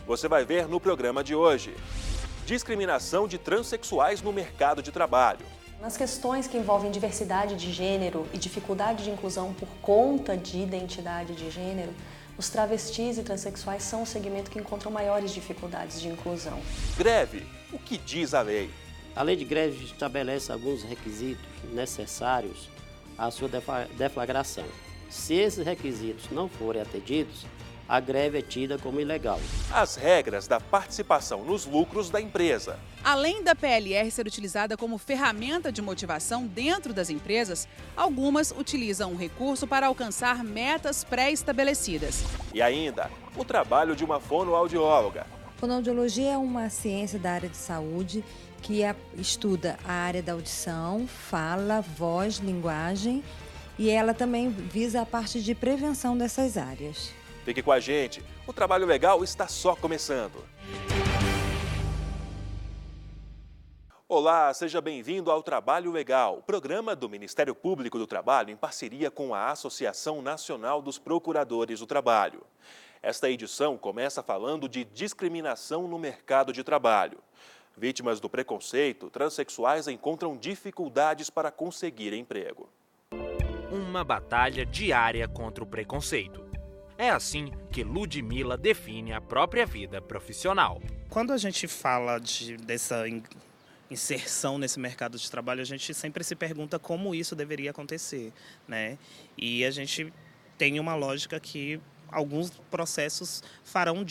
Você vai ver no programa de hoje. Discriminação de transexuais no mercado de trabalho. Nas questões que envolvem diversidade de gênero e dificuldade de inclusão por conta de identidade de gênero, os travestis e transexuais são o segmento que encontram maiores dificuldades de inclusão. Greve. O que diz a lei? A lei de greve estabelece alguns requisitos necessários à sua deflagração. Se esses requisitos não forem atendidos, a greve é tida como ilegal. As regras da participação nos lucros da empresa. Além da PLR ser utilizada como ferramenta de motivação dentro das empresas, algumas utilizam o recurso para alcançar metas pré-estabelecidas. E ainda, o trabalho de uma fonoaudióloga. Fonoaudiologia é uma ciência da área de saúde que estuda a área da audição, fala, voz, linguagem, e ela também visa a parte de prevenção dessas áreas. Fique com a gente, o Trabalho Legal está só começando. Olá, seja bem-vindo ao Trabalho Legal, programa do Ministério Público do Trabalho em parceria com a Associação Nacional dos Procuradores do Trabalho. Esta edição começa falando de discriminação no mercado de trabalho. Vítimas do preconceito, transexuais encontram dificuldades para conseguir emprego. Uma batalha diária contra o preconceito. É assim que Ludmila define a própria vida profissional. Quando a gente fala dessa inserção nesse mercado de trabalho, a gente sempre se pergunta como isso deveria acontecer, né? E a gente tem uma lógica que alguns processos farão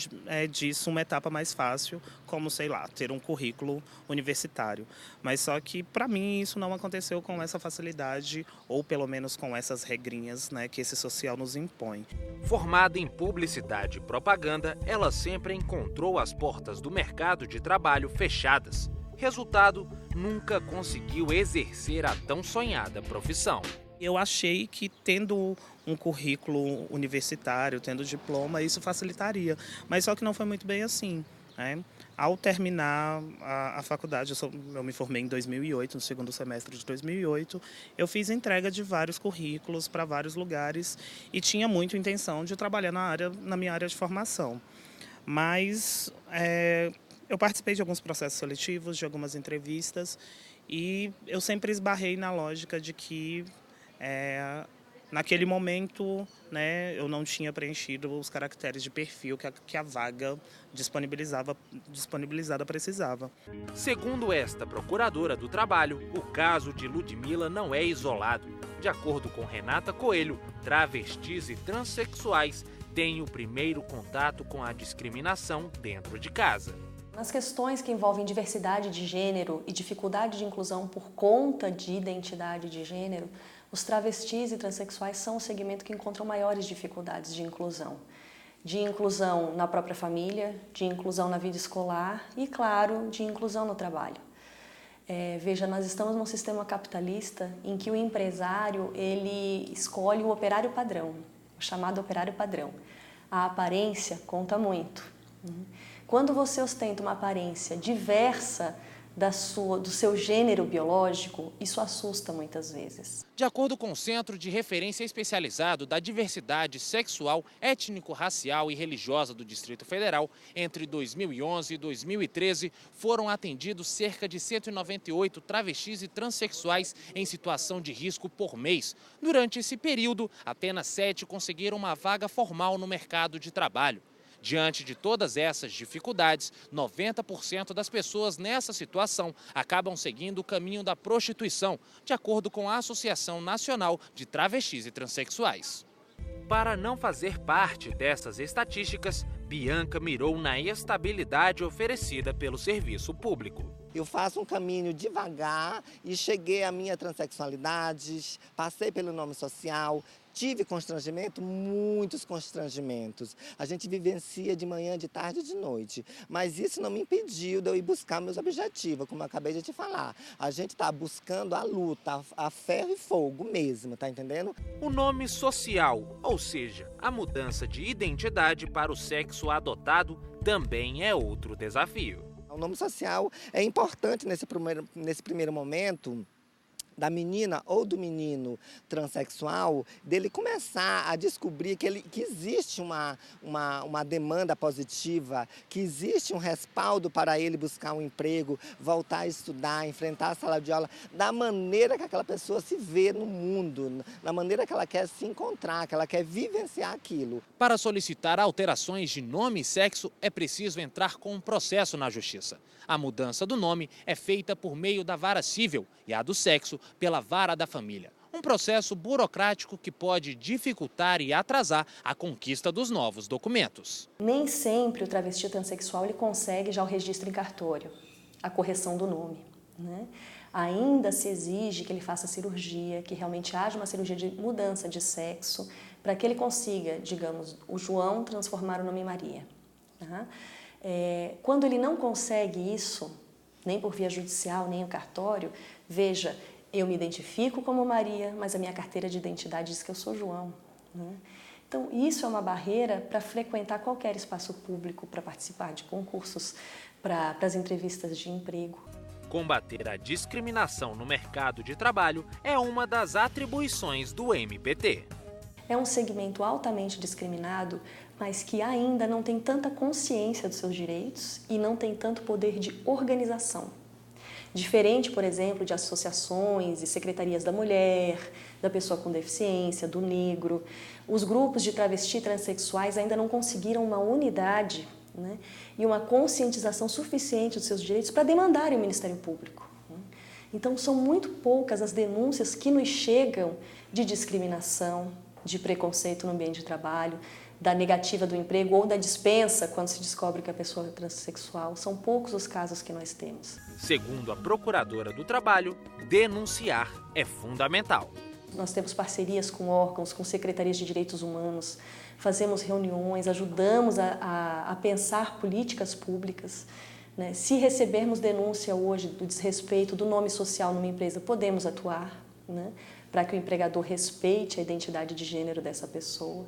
disso uma etapa mais fácil, como, sei lá, ter um currículo universitário. Mas só que, para mim, isso não aconteceu com essa facilidade, ou pelo menos com essas regrinhas, né, que esse social nos impõe. Formada em publicidade e propaganda, ela sempre encontrou as portas do mercado de trabalho fechadas. Resultado, nunca conseguiu exercer a tão sonhada profissão. Eu achei que tendo um currículo universitário, tendo diploma, isso facilitaria. Mas só que não foi muito bem assim, né? Ao terminar a faculdade, eu me formei em 2008, no segundo semestre de 2008, eu fiz entrega de vários currículos para vários lugares e tinha muito intenção de trabalhar na minha área de formação. Mas eu participei de alguns processos seletivos, de algumas entrevistas, e eu sempre esbarrei na lógica de que naquele momento, né, eu não tinha preenchido os caracteres de perfil que a vaga disponibilizada precisava. Segundo esta procuradora do trabalho, o caso de Ludmila não é isolado. De acordo com Renata Coelho, travestis e transexuais têm o primeiro contato com a discriminação dentro de casa. Nas questões que envolvem diversidade de gênero e dificuldade de inclusão por conta de identidade de gênero, os travestis e transexuais são o segmento que encontram maiores dificuldades de inclusão. De inclusão na própria família, de inclusão na vida escolar e, claro, de inclusão no trabalho. Veja, nós estamos num sistema capitalista em que o empresário ele escolhe o operário padrão, o chamado operário padrão. A aparência conta muito. Quando você ostenta uma aparência diversa do seu gênero biológico, isso assusta muitas vezes. De acordo com o Centro de Referência Especializado da Diversidade Sexual, Étnico-Racial e Religiosa do Distrito Federal, entre 2011 e 2013 foram atendidos cerca de 198 travestis e transexuais em situação de risco por mês. Durante esse período, apenas 7 conseguiram uma vaga formal no mercado de trabalho. Diante de todas essas dificuldades, 90% das pessoas nessa situação acabam seguindo o caminho da prostituição, de acordo com a Associação Nacional de Travestis e Transsexuais. Para não fazer parte dessas estatísticas, Bianca mirou na estabilidade oferecida pelo serviço público. Eu faço um caminho devagar e cheguei à minha transexualidade, passei pelo nome social, tive constrangimento, muitos constrangimentos. A gente vivencia de manhã, de tarde e de noite. Mas isso não me impediu de eu ir buscar meus objetivos, como eu acabei de te falar. A gente está buscando a luta, a ferro e fogo mesmo, tá entendendo? O nome social, ou seja, a mudança de identidade para o sexo adotado, também é outro desafio. O nome social é importante nesse primeiro momento, da menina ou do menino transexual, dele começar a descobrir que existe uma demanda positiva, que existe um respaldo para ele buscar um emprego, voltar a estudar, enfrentar a sala de aula, da maneira que aquela pessoa se vê no mundo, da maneira que ela quer se encontrar, que ela quer vivenciar aquilo. Para solicitar alterações de nome e sexo, é preciso entrar com um processo na Justiça. A mudança do nome é feita por meio da vara civil e a do sexo pela vara da família. Um processo burocrático que pode dificultar e atrasar a conquista dos novos documentos. Nem sempre o travesti transexual ele consegue já o registro em cartório, a correção do nome, né? Ainda se exige que ele faça cirurgia, que realmente haja uma cirurgia de mudança de sexo, para que ele consiga, digamos, o João transformar o nome em Maria. Tá? Quando ele não consegue isso, nem por via judicial, nem o cartório, veja, eu me identifico como Maria, mas a minha carteira de identidade diz que eu sou João. Né? Então, isso é uma barreira para frequentar qualquer espaço público, para participar de concursos, para as entrevistas de emprego. Combater a discriminação no mercado de trabalho é uma das atribuições do MPT. É um segmento altamente discriminado, mas que ainda não tem tanta consciência dos seus direitos e não tem tanto poder de organização. Diferente, por exemplo, de associações e secretarias da mulher, da pessoa com deficiência, do negro, os grupos de travesti e transexuais ainda não conseguiram uma unidade, né, e uma conscientização suficiente dos seus direitos para demandarem o Ministério Público. Então, são muito poucas as denúncias que nos chegam de discriminação, de preconceito no ambiente de trabalho, da negativa do emprego ou da dispensa quando se descobre que a pessoa é transexual. São poucos os casos que nós temos. Segundo a Procuradora do Trabalho, denunciar é fundamental. Nós temos parcerias com órgãos, com secretarias de direitos humanos, fazemos reuniões, ajudamos a pensar políticas públicas. Né? Se recebermos denúncia hoje do desrespeito do nome social numa empresa, podemos atuar, né? Para que o empregador respeite a identidade de gênero dessa pessoa.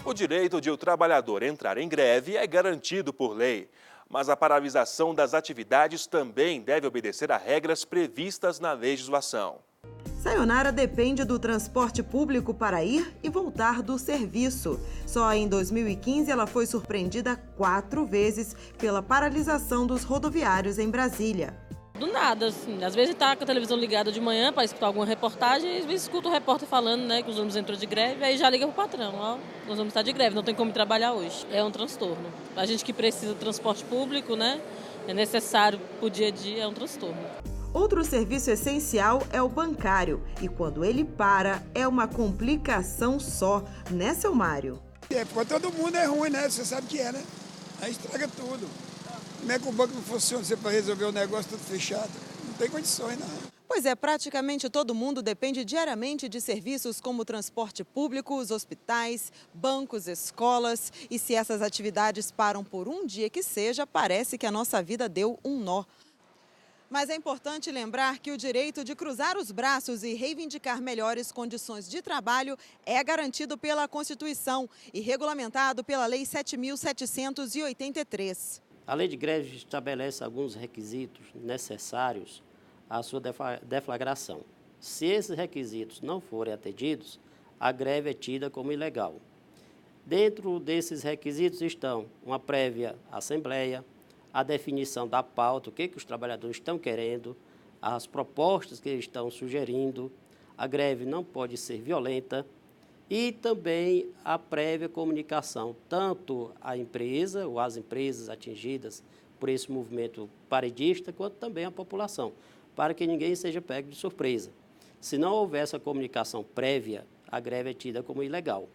O direito de o trabalhador entrar em greve é garantido por lei, mas a paralisação das atividades também deve obedecer a regras previstas na legislação. Sayonara depende do transporte público para ir e voltar do serviço. Só em 2015 ela foi surpreendida 4 vezes pela paralisação dos rodoviários em Brasília. Do nada, assim. Às vezes está com a televisão ligada de manhã para escutar alguma reportagem, e às vezes escuta o repórter falando, né, que os ônibus entrou de greve, aí já liga pro patrão, ó, nós vamos estar de greve, não tem como trabalhar hoje. É um transtorno. A gente que precisa de transporte público, né, é necessário pro dia a dia, é um transtorno. Outro serviço essencial é o bancário, e quando ele para, é uma complicação só, né, seu Mário? Para todo mundo é ruim, né? Você sabe que é, né? Aí estraga tudo. Como é que o banco não funciona? Você para resolver o negócio tudo fechado? Não tem condições, não. Pois é, praticamente todo mundo depende diariamente de serviços como transporte público, os hospitais, bancos, escolas. E se essas atividades param por um dia que seja, parece que a nossa vida deu um nó. Mas é importante lembrar que o direito de cruzar os braços e reivindicar melhores condições de trabalho é garantido pela Constituição e regulamentado pela Lei 7.783. A lei de greve estabelece alguns requisitos necessários à sua deflagração. Se esses requisitos não forem atendidos, a greve é tida como ilegal. Dentro desses requisitos estão uma prévia assembleia, a definição da pauta, o que os trabalhadores estão querendo, as propostas que eles estão sugerindo, a greve não pode ser violenta e também a prévia comunicação, tanto à empresa ou às empresas atingidas por esse movimento paredista, quanto também à população, para que ninguém seja pego de surpresa. Se não houver essa comunicação prévia, a greve é tida como ilegal.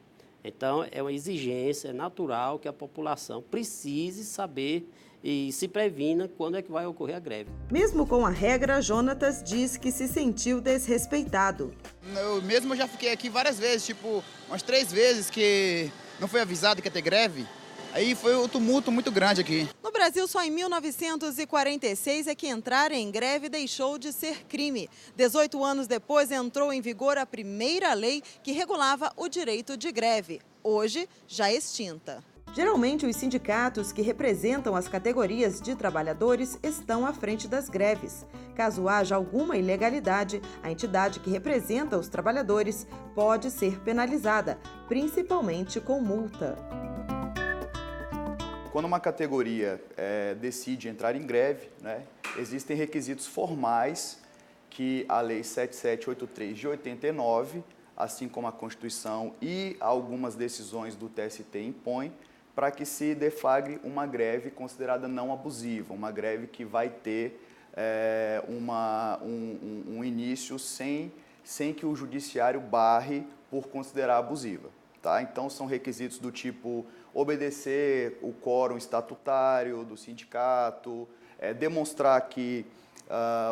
Então, é uma exigência natural que a população precise saber e se previna quando é que vai ocorrer a greve. Mesmo com a regra, Jonatas diz que se sentiu desrespeitado. Eu mesmo já fiquei aqui várias vezes, tipo, umas 3 vezes que não foi avisado que ia ter greve. Aí foi um tumulto muito grande aqui. No Brasil, só em 1946 é que entrar em greve deixou de ser crime. 18 anos depois, entrou em vigor a primeira lei que regulava o direito de greve, hoje já extinta. Geralmente, os sindicatos que representam as categorias de trabalhadores estão à frente das greves. Caso haja alguma ilegalidade, a entidade que representa os trabalhadores pode ser penalizada, principalmente com multa. Quando uma categoria decide entrar em greve, né, existem requisitos formais que a Lei 7783 de 89, assim como a Constituição e algumas decisões do TST impõem, para que se deflagre uma greve considerada não abusiva, uma greve que vai ter um início sem que o judiciário barre por considerar abusiva. Tá? Então, são requisitos do tipo obedecer o quórum estatutário do sindicato, demonstrar que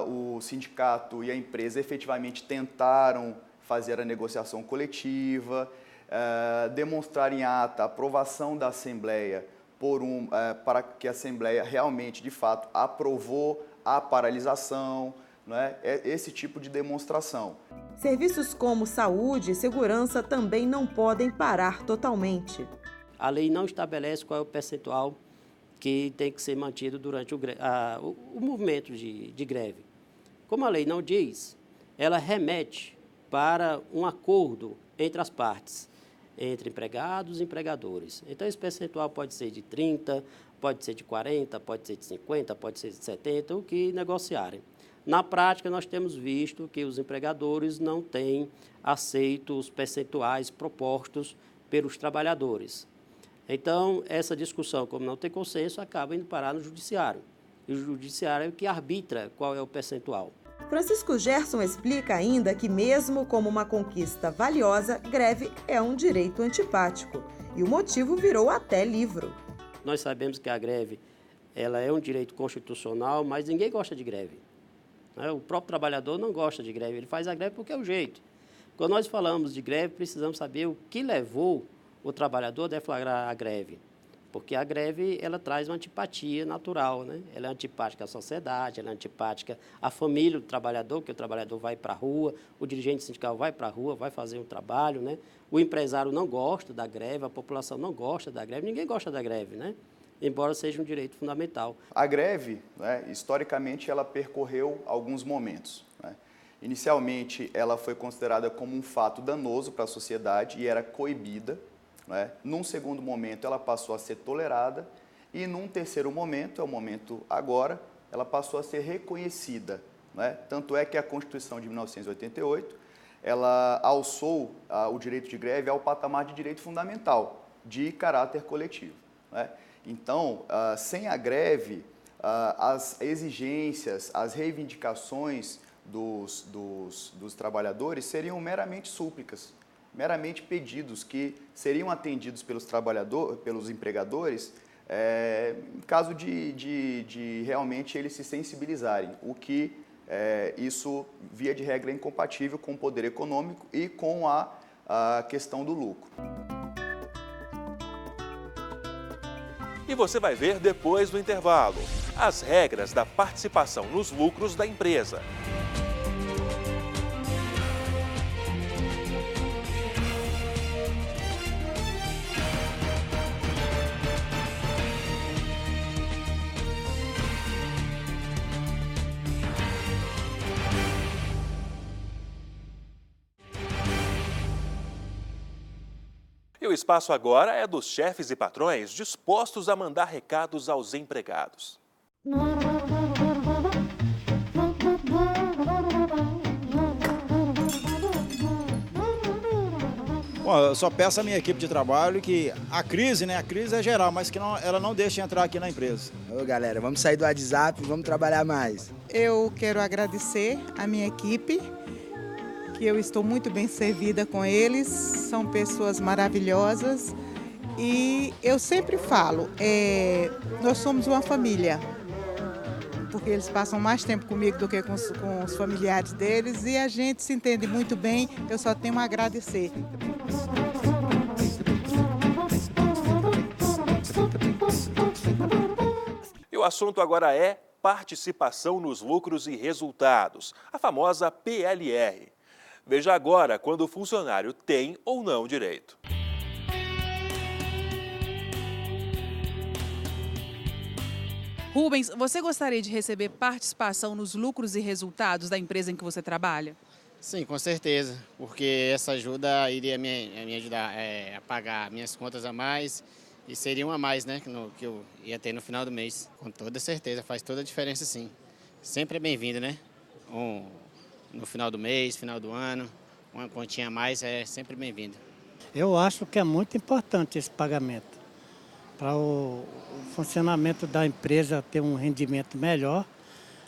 o sindicato e a empresa efetivamente tentaram fazer a negociação coletiva, demonstrar em ata a aprovação da Assembleia para que a Assembleia realmente, de fato, aprovou a paralisação, não é? Esse tipo de demonstração. Serviços como saúde e segurança também não podem parar totalmente. A lei não estabelece qual é o percentual que tem que ser mantido durante o movimento de greve. Como a lei não diz, ela remete para um acordo entre as partes, entre empregados e empregadores. Então, esse percentual pode ser de 30%, pode ser de 40%, pode ser de 50%, pode ser de 70%, o que negociarem. Na prática, nós temos visto que os empregadores não têm aceito os percentuais propostos pelos trabalhadores. Então, essa discussão, como não tem consenso, acaba indo parar no judiciário. E o judiciário é o que arbitra qual é o percentual. Francisco Gerson explica ainda que, mesmo como uma conquista valiosa, greve é um direito antipático. E o motivo virou até livro. Nós sabemos que a greve ela é um direito constitucional, mas ninguém gosta de greve. O próprio trabalhador não gosta de greve, ele faz a greve porque é o jeito. Quando nós falamos de greve, precisamos saber o que levou o trabalhador a deflagrar a greve. Porque a greve, ela traz uma antipatia natural, né? Ela é antipática à sociedade, ela é antipática à família do trabalhador, porque o trabalhador vai para a rua, o dirigente sindical vai para a rua, vai fazer um trabalho, né? O empresário não gosta da greve, a população não gosta da greve, ninguém gosta da greve, né? Embora seja um direito fundamental. A greve, né, historicamente, ela percorreu alguns momentos, né? Inicialmente, ela foi considerada como um fato danoso para a sociedade e era coibida. Num segundo momento, ela passou a ser tolerada e, num terceiro momento, é o momento agora, ela passou a ser reconhecida. Tanto é que a Constituição de 1988, ela alçou o direito de greve ao patamar de direito fundamental, de caráter coletivo. Então, sem a greve, as exigências, as reivindicações dos trabalhadores seriam meramente súplicas, meramente pedidos que seriam atendidos pelos empregadores em caso de realmente eles se sensibilizarem, o que isso, via de regra, é incompatível com o poder econômico e com a questão do lucro. E você vai ver depois do intervalo as regras da participação nos lucros da empresa. E o espaço agora é dos chefes e patrões dispostos a mandar recados aos empregados. Bom, eu só peço à minha equipe de trabalho que a crise é geral, mas que ela não deixe entrar aqui na empresa. Ô galera, vamos sair do WhatsApp e vamos trabalhar mais. Eu quero agradecer à minha equipe, que eu estou muito bem servida com eles, são pessoas maravilhosas e eu sempre falo, nós somos uma família, porque eles passam mais tempo comigo do que com os familiares deles e a gente se entende muito bem, eu só tenho a agradecer. E o assunto agora é participação nos lucros e resultados, a famosa PLR. Veja agora quando o funcionário tem ou não direito. Rubens, você gostaria de receber participação nos lucros e resultados da empresa em que você trabalha? Sim, com certeza, porque essa ajuda iria me ajudar a pagar minhas contas a mais e seria uma a mais, né, que eu ia ter no final do mês. Com toda certeza, faz toda a diferença sim. Sempre é bem-vindo, né? No final do mês, final do ano, uma continha a mais é sempre bem-vindo. Eu acho que é muito importante esse pagamento. Para o funcionamento da empresa ter um rendimento melhor,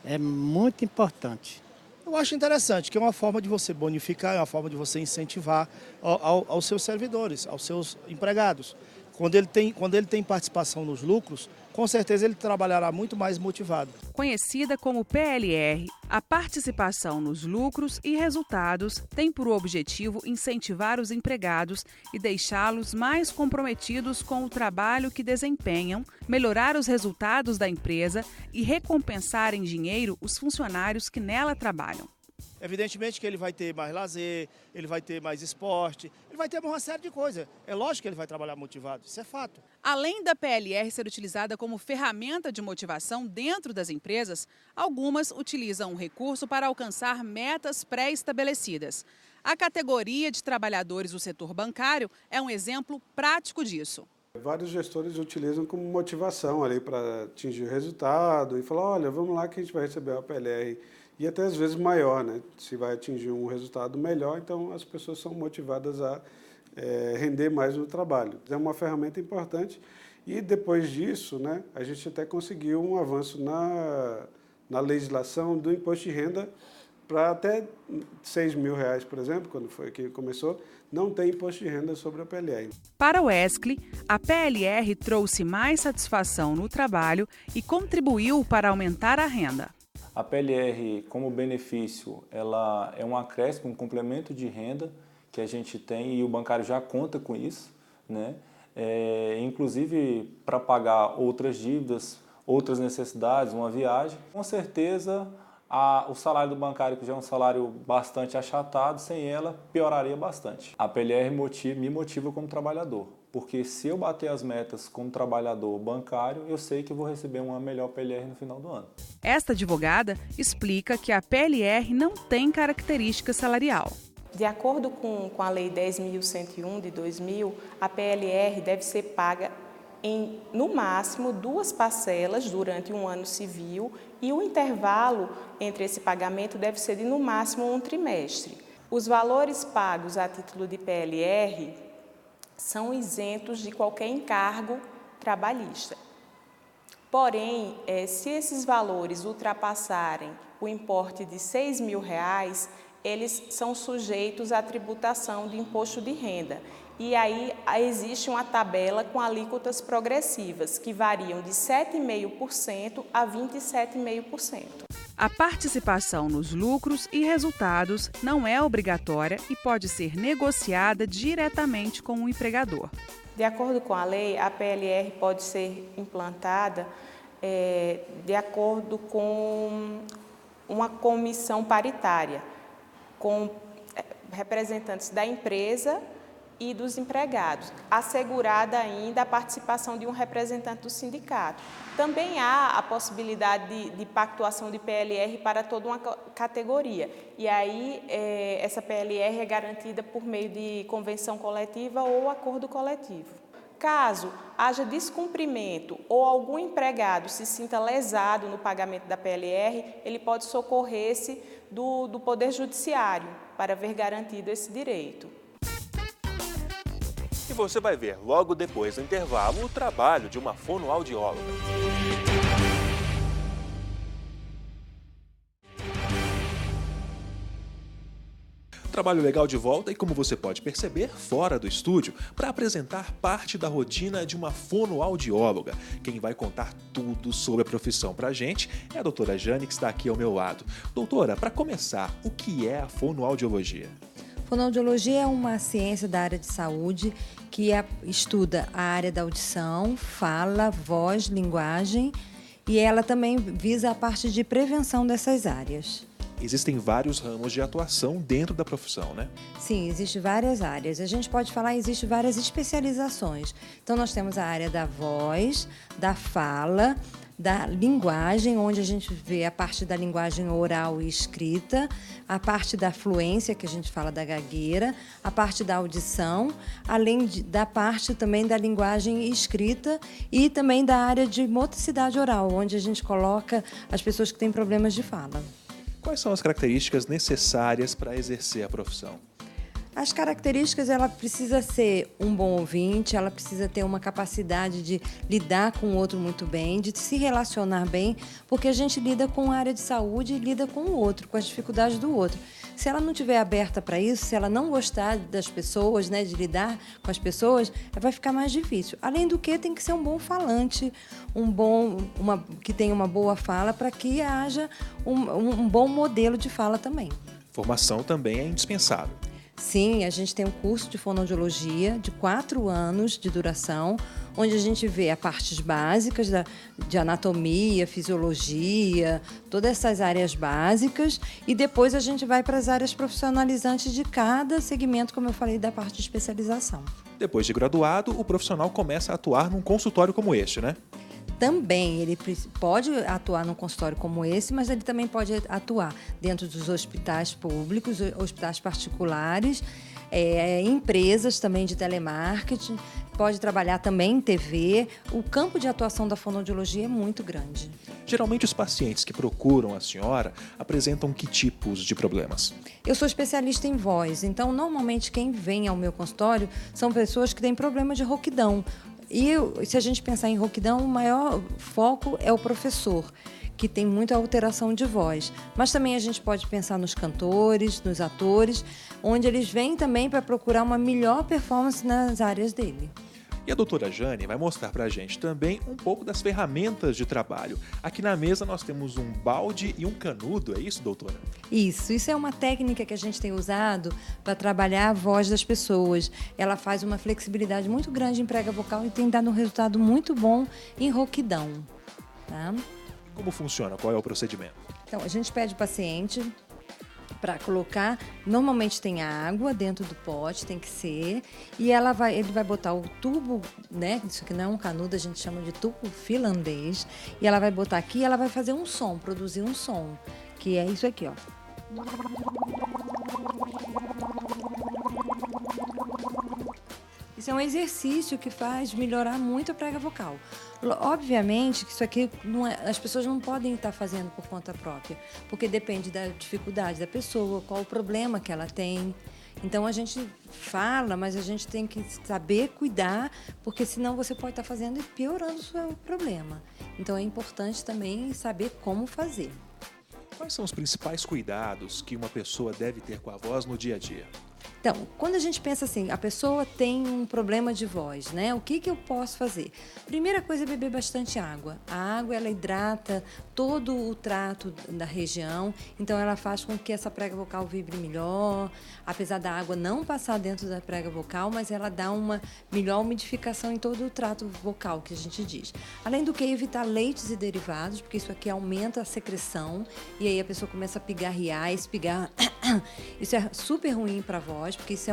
é muito importante. Eu acho interessante, que é uma forma de você bonificar, é uma forma de você incentivar aos seus servidores, aos seus empregados. Quando ele tem participação nos lucros, com certeza ele trabalhará muito mais motivado. Conhecida como PLR, a participação nos lucros e resultados tem por objetivo incentivar os empregados e deixá-los mais comprometidos com o trabalho que desempenham, melhorar os resultados da empresa e recompensar em dinheiro os funcionários que nela trabalham. Evidentemente que ele vai ter mais lazer, ele vai ter mais esporte, ele vai ter uma série de coisas. É lógico que ele vai trabalhar motivado, isso é fato. Além da PLR ser utilizada como ferramenta de motivação dentro das empresas, algumas utilizam o recurso para alcançar metas pré-estabelecidas. A categoria de trabalhadores do setor bancário é um exemplo prático disso. Vários gestores utilizam como motivação ali para atingir o resultado e falar, olha, vamos lá que a gente vai receber uma PLR. E até às vezes maior, né? Se vai atingir um resultado melhor, então as pessoas são motivadas a render mais no trabalho. É uma ferramenta importante e depois disso, né, a gente até conseguiu um avanço na legislação do imposto de renda para até R$6.000, por exemplo, quando foi que começou, não tem imposto de renda sobre a PLR. Para o Wesley, a PLR trouxe mais satisfação no trabalho e contribuiu para aumentar a renda. A PLR, como benefício, ela é um acréscimo, um complemento de renda que a gente tem e o bancário já conta com isso, né? Inclusive para pagar outras dívidas, outras necessidades, uma viagem. Com certeza, o salário do bancário, que já é um salário bastante achatado, sem ela pioraria bastante. A PLR me motiva como trabalhador, porque se eu bater as metas como trabalhador bancário, eu sei que eu vou receber uma melhor PLR no final do ano. Esta advogada explica que a PLR não tem característica salarial. De acordo com a Lei 10.101 de 2000, a PLR deve ser paga em, no máximo, 2 parcelas durante um ano civil e o intervalo entre esse pagamento deve ser de, no máximo, 1 trimestre. Os valores pagos a título de PLR são isentos de qualquer encargo trabalhista. Porém, se esses valores ultrapassarem o importe de R$6.000, eles são sujeitos à tributação de imposto de renda. E aí existe uma tabela com alíquotas progressivas, que variam de 7,5% a 27,5%. A participação nos lucros e resultados não é obrigatória e pode ser negociada diretamente com o empregador. De acordo com a lei, a PLR pode ser implantada de acordo com uma comissão paritária, com representantes da empresa e dos empregados, assegurada ainda a participação de um representante do sindicato. Também há a possibilidade de pactuação de PLR para toda uma categoria, e aí essa PLR é garantida por meio de convenção coletiva ou acordo coletivo. Caso haja descumprimento ou algum empregado se sinta lesado no pagamento da PLR, ele pode socorrer-se do Poder Judiciário para ver garantido esse direito. E você vai ver logo depois do intervalo o trabalho de uma fonoaudióloga. Trabalho legal de volta e, como você pode perceber, fora do estúdio, para apresentar parte da rotina de uma fonoaudióloga. Quem vai contar tudo sobre a profissão para a gente é a doutora Jane, que está aqui ao meu lado. Doutora, para começar, o que é a fonoaudiologia? Fonoaudiologia é uma ciência da área de saúde que estuda a área da audição, fala, voz, linguagem, e ela também visa a parte de prevenção dessas áreas. Existem vários ramos de atuação dentro da profissão, né? Sim, existem várias áreas. A gente pode falar que existem várias especializações. Então, nós temos a área da voz, da fala, da linguagem, onde a gente vê a parte da linguagem oral e escrita, a parte da fluência, que a gente fala da gagueira, a parte da audição, além da parte também da linguagem escrita e também da área de motricidade oral, onde a gente coloca as pessoas que têm problemas de fala. Quais são as características necessárias para exercer a profissão? As características, ela precisa ser um bom ouvinte, ela precisa ter uma capacidade de lidar com o outro muito bem, de se relacionar bem, porque a gente lida com a área de saúde e lida com o outro, com as dificuldades do outro. Se ela não estiver aberta para isso, se ela não gostar das pessoas, né, de lidar com as pessoas, vai ficar mais difícil. Além do que, tem que ser um bom falante, que tenha uma boa fala, para que haja um bom modelo de fala também. Formação também é indispensável. Sim, a gente tem um curso de fonoaudiologia de 4 anos de duração, onde a gente vê as partes básicas de anatomia, fisiologia, todas essas áreas básicas, e depois a gente vai para as áreas profissionalizantes de cada segmento, como eu falei, da parte de especialização. Depois de graduado, o profissional começa a atuar num consultório como este, né? Também, ele pode atuar num consultório como esse, mas ele também pode atuar dentro dos hospitais públicos, hospitais particulares, empresas também de telemarketing, pode trabalhar também em TV. O campo de atuação da fonoaudiologia é muito grande. Geralmente os pacientes que procuram a senhora apresentam que tipos de problemas? Eu sou especialista em voz, então normalmente quem vem ao meu consultório são pessoas que têm problema de rouquidão. E se a gente pensar em rouquidão, o maior foco é o professor, que tem muita alteração de voz. Mas também a gente pode pensar nos cantores, nos atores, onde eles vêm também para procurar uma melhor performance nas áreas dele. E a doutora Jane vai mostrar para a gente também um pouco das ferramentas de trabalho. Aqui na mesa nós temos um balde e um canudo, é isso, doutora? Isso é uma técnica que a gente tem usado para trabalhar a voz das pessoas. Ela faz uma flexibilidade muito grande em prega vocal e tem dado um resultado muito bom em rouquidão. Tá? Como funciona? Qual é o procedimento? Então, a gente pede ao paciente para colocar, normalmente tem água dentro do pote, tem que ser, e ele vai botar o tubo, né? Isso aqui não é um canudo, a gente chama de tubo finlandês, e ela vai botar aqui e ela vai fazer um som, produzir um som, que é isso aqui, ó. Isso é um exercício que faz melhorar muito a prega vocal. Obviamente que isso aqui as pessoas não podem estar fazendo por conta própria, porque depende da dificuldade da pessoa, qual o problema que ela tem. Então a gente fala, mas a gente tem que saber cuidar, porque senão você pode estar fazendo e piorando o seu problema. Então é importante também saber como fazer. Quais são os principais cuidados que uma pessoa deve ter com a voz no dia a dia? Então, quando a gente pensa assim, a pessoa tem um problema de voz, né? O que eu posso fazer? Primeira coisa é beber bastante água. A água, ela hidrata todo o trato da região, então ela faz com que essa prega vocal vibre melhor, apesar da água não passar dentro da prega vocal, mas ela dá uma melhor umidificação em todo o trato vocal, que a gente diz. Além do que, evitar leites e derivados, porque isso aqui aumenta a secreção, e aí a pessoa começa a pigarrear, espirrar. Isso é super ruim para a voz, porque isso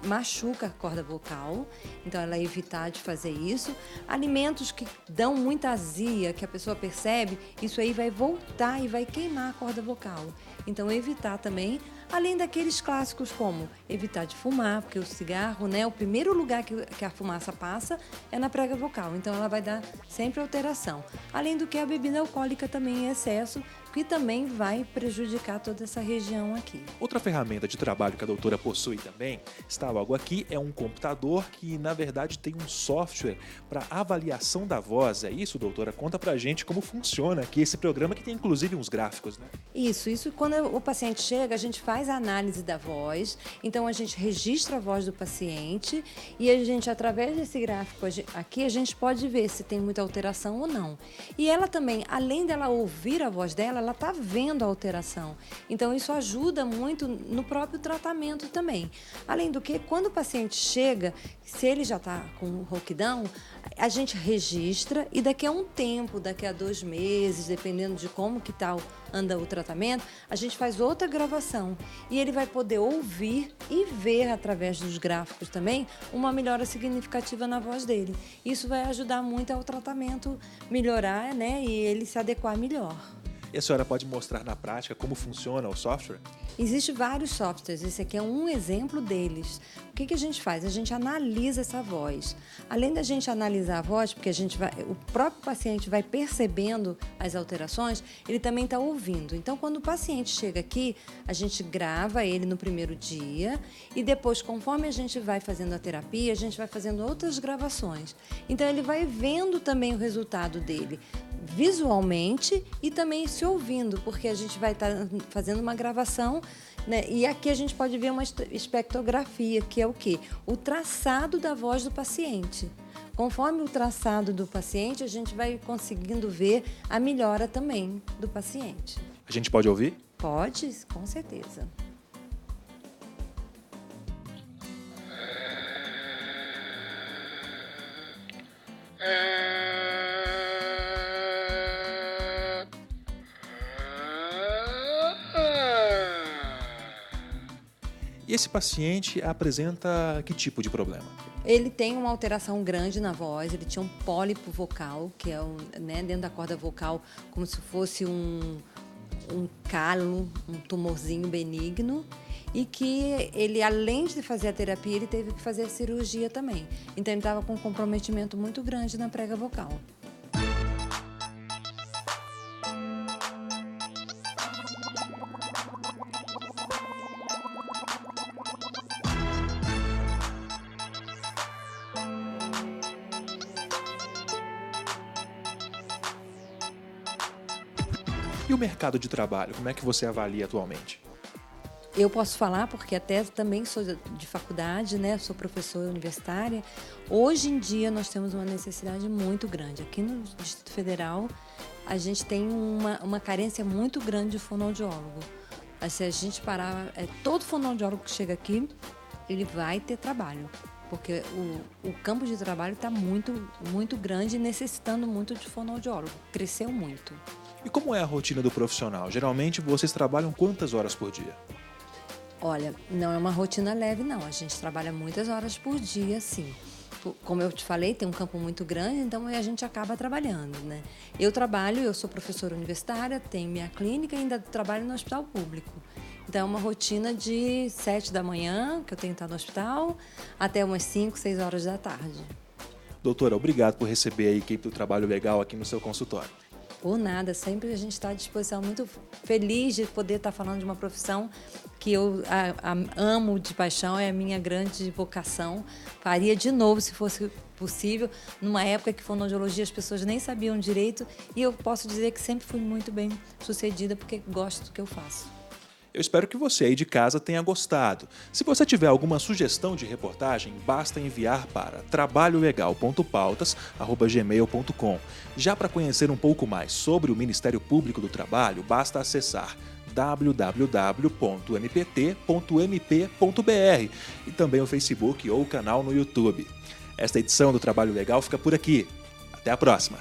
machuca a corda vocal, então ela evitar de fazer isso. Alimentos que dão muita azia, que a pessoa percebe, isso aí vai voltar e vai queimar a corda vocal. Então evitar também, além daqueles clássicos como evitar de fumar, porque o cigarro, né, o primeiro lugar que a fumaça passa é na prega vocal, então ela vai dar sempre alteração. Além do que a bebida alcoólica também em excesso, que também vai prejudicar toda essa região aqui. Outra ferramenta de trabalho que a doutora possui também, está logo aqui, é um computador que, na verdade, tem um software para avaliação da voz. É isso, doutora? Conta pra gente como funciona aqui esse programa, que tem inclusive uns gráficos, né? Isso quando o paciente chega, a gente faz a análise da voz, então a gente registra a voz do paciente e a gente, através desse gráfico aqui, a gente pode ver se tem muita alteração ou não. E ela também, além dela ouvir a voz dela, ela está vendo a alteração. Então, isso ajuda muito no próprio tratamento também. Além do que, quando o paciente chega, se ele já está com rouquidão, a gente registra e daqui a um tempo, daqui a 2 meses, dependendo de como que anda o tratamento, a gente faz outra gravação. e ele vai poder ouvir e ver através dos gráficos também uma melhora significativa na voz dele. Isso vai ajudar muito ao tratamento melhorar, né, e ele se adequar melhor. E a senhora pode mostrar na prática como funciona o software? Existem vários softwares, esse aqui é um exemplo deles. O que a gente faz? A gente analisa essa voz. Além da gente analisar a voz, porque o próprio paciente vai percebendo as alterações, ele também está ouvindo. Então, quando o paciente chega aqui, a gente grava ele no primeiro dia e depois, conforme a gente vai fazendo a terapia, a gente vai fazendo outras gravações. Então, ele vai vendo também o resultado dele visualmente e também se ouvindo, porque a gente vai estar fazendo uma gravação, né? E aqui a gente pode ver uma espectrografia, que é o quê? O traçado da voz do paciente. Conforme o traçado do paciente, a gente vai conseguindo ver a melhora também do paciente. A gente pode ouvir? Pode, com certeza. E esse paciente apresenta que tipo de problema? Ele tem uma alteração grande na voz, ele tinha um pólipo vocal, que é dentro da corda vocal, como se fosse um calo, um tumorzinho benigno, e que ele, além de fazer a terapia, ele teve que fazer a cirurgia também. Então ele estava com um comprometimento muito grande na prega vocal. E o mercado de trabalho, como é que você avalia atualmente? Eu posso falar porque até também sou de faculdade, né? Sou professora universitária. Hoje em dia nós temos uma necessidade muito grande. Aqui no Distrito Federal a gente tem uma carência muito grande de fonoaudiólogo. Se a gente parar, todo fonoaudiólogo que chega aqui, ele vai ter trabalho. Porque o campo de trabalho está muito grande e necessitando muito de fonoaudiólogo. Cresceu muito. E como é a rotina do profissional? Geralmente vocês trabalham quantas horas por dia? Olha, não é uma rotina leve, não. A gente trabalha muitas horas por dia, sim. Como eu te falei, tem um campo muito grande, então a gente acaba trabalhando, né? Eu sou professora universitária, tenho minha clínica e ainda trabalho no hospital público. Então é uma rotina de 7 da manhã, que eu tenho que estar no hospital, até umas 5, 6 horas da tarde. Doutora, obrigado por receber a equipe do Trabalho Legal aqui no seu consultório. Por nada, sempre a gente está à disposição, muito feliz de poder estar falando de uma profissão que eu amo de paixão, é a minha grande vocação. Faria de novo, se fosse possível, numa época que fonoaudiologia as pessoas nem sabiam direito, e eu posso dizer que sempre fui muito bem sucedida porque gosto do que eu faço. Eu espero que você aí de casa tenha gostado. Se você tiver alguma sugestão de reportagem, basta enviar para trabalholegal.pautas@gmail.com. Já para conhecer um pouco mais sobre o Ministério Público do Trabalho, basta acessar www.mpt.mp.br e também o Facebook ou o canal no YouTube. Esta edição do Trabalho Legal fica por aqui. Até a próxima!